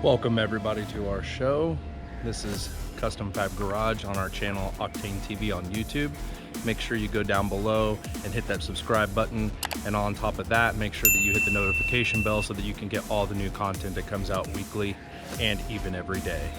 Welcome everybody to our show. This is Custom Fab Garage on our channel Octane TV on YouTube. Make sure you go down below and hit that subscribe button, and on top of that, make sure that you hit the notification bell so that you can get all the new content that comes out weekly and even every day.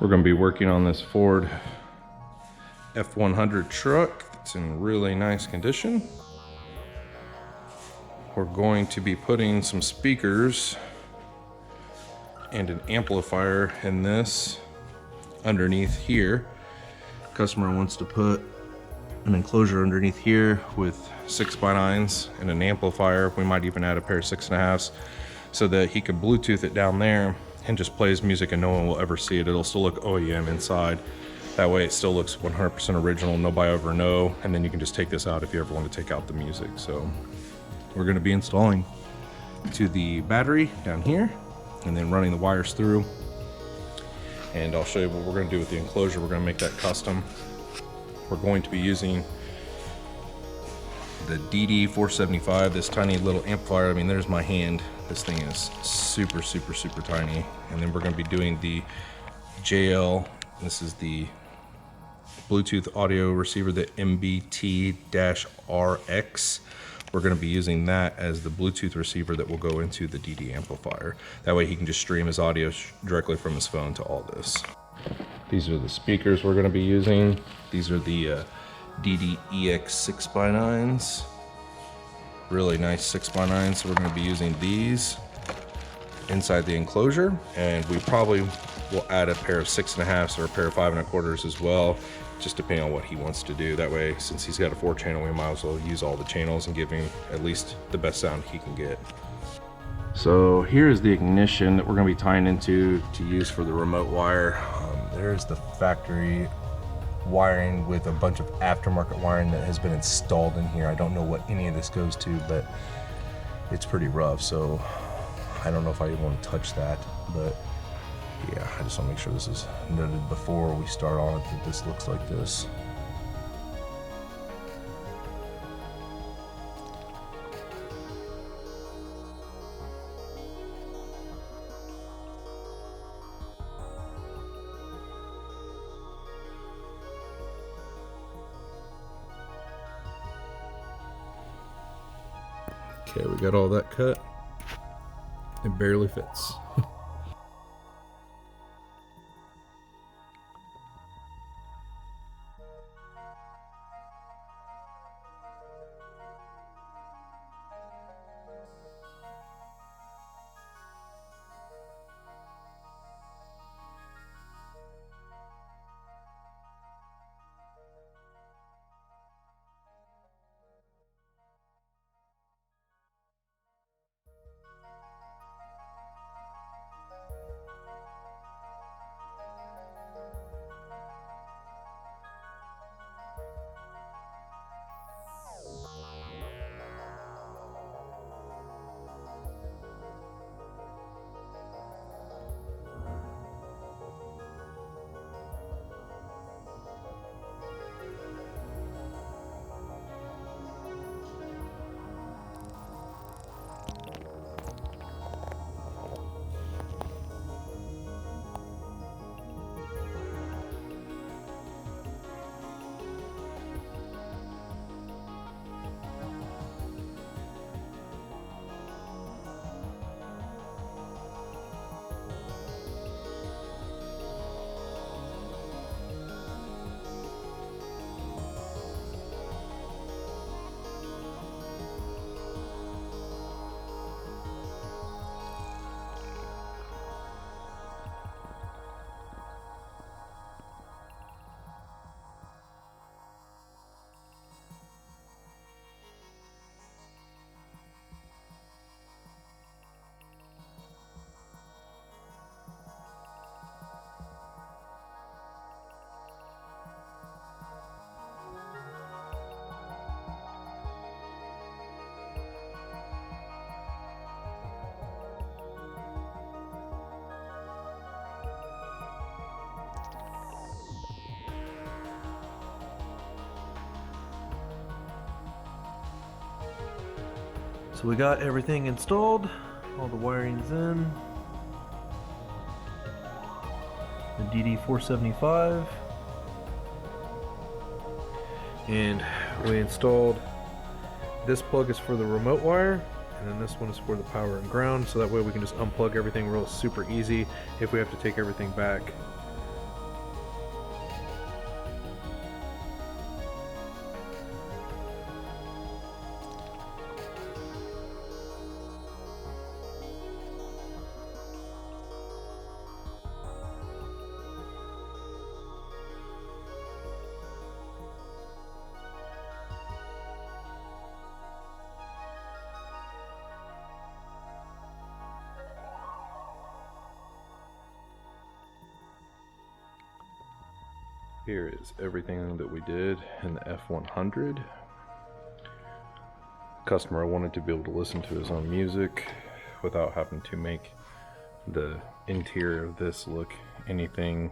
We're going to be working on this Ford F100 truck. It's in really nice condition. We're going to be putting some speakers and an amplifier in this underneath here. Customer wants to put an enclosure underneath here with 6x9s and an amplifier. We might even add a pair of 6.5s so that he could Bluetooth it down there and just plays music and no one will ever see it. It'll still look OEM inside. That way it still looks 100% original, nobody will ever know, and then you can just take this out if you ever want to take out the music. So we're going to be installing to the battery down here and then running the wires through. And I'll show you what we're going to do with the enclosure. We're going to make that custom. We're going to be using the DD475, this tiny little amplifier. I mean, there's my hand. This thing is super tiny. And then we're going to be doing the JL. This is the Bluetooth audio receiver, the MBT-RX. We're going to be using that as the Bluetooth receiver that will go into the DD amplifier. That way he can just stream his audio directly from his phone to all this. These are the speakers we're going to be using. These are the DD-EX 6x9s. Really nice 6x9s. So we're going to be using these inside the enclosure, and we probably will add a pair of 6.5s or a pair of 5.25s as well, just depending on what he wants to do. That way, since he's got a 4-channel, we might as well use all the channels and give him at least the best sound he can get. So here's the ignition that we're going to be tying into to use for the remote wire. There's the factory wiring with a bunch of aftermarket wiring that has been installed in here. I don't know what any of this goes to, but it's pretty rough, so I don't know if I even want to touch that. But yeah, I just want to make sure this is noted before we start on it that this looks like this. Okay, we got all that cut. It barely fits. So we got everything installed, all the wiring's in. The DD475. And we installed, this plug is for the remote wire, and then this one is for the power and ground, so that way we can just unplug everything real super easy if we have to take everything back. Here is everything that we did in the F100. Customer wanted to be able to listen to his own music without having to make the interior of this look anything,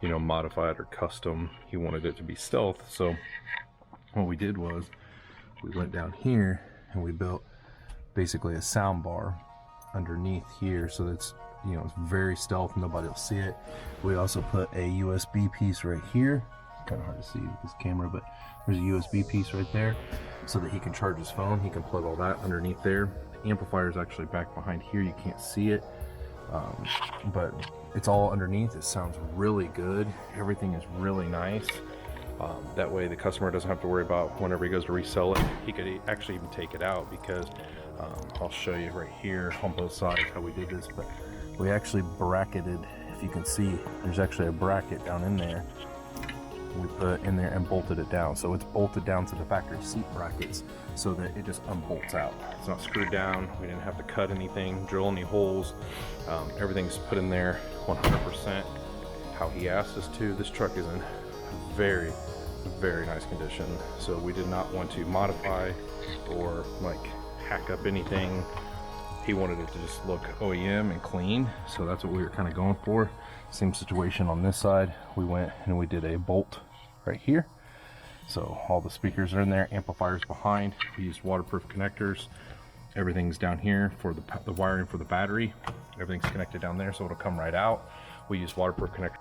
you know, modified or custom. He wanted it to be stealth. So what we did was we went down here and we built basically a sound bar underneath here, so that's, you know, it's very stealth, nobody will see it. We also put a USB piece right here, kind of hard to see with this camera, but there's a USB piece right there so that he can charge his phone. He can plug all that underneath there. The amplifier is actually back behind here, you can't see it, but it's all underneath. It sounds really good, everything is really nice. That way the customer doesn't have to worry about whenever he goes to resell it. He could actually even take it out, because I'll show you right here on both sides how we did this, but we actually bracketed, if you can see, there's actually a bracket down in there. We put in there and bolted it down. So it's bolted down to the factory seat brackets so that it just unbolts out. It's not screwed down. We didn't have to cut anything, drill any holes. Everything's put in there 100% how he asked us to. This truck is in very, very nice condition. So we did not want to modify or like hack up anything. He wanted it to just look OEM and clean, so that's what we were kind of going for. Same situation on this side. We went and we did a bolt right here, so all the speakers are in there, amplifiers behind. We used waterproof connectors. Everything's down here for the wiring for the battery. Everything's connected down there, so it'll come right out. We use waterproof connectors.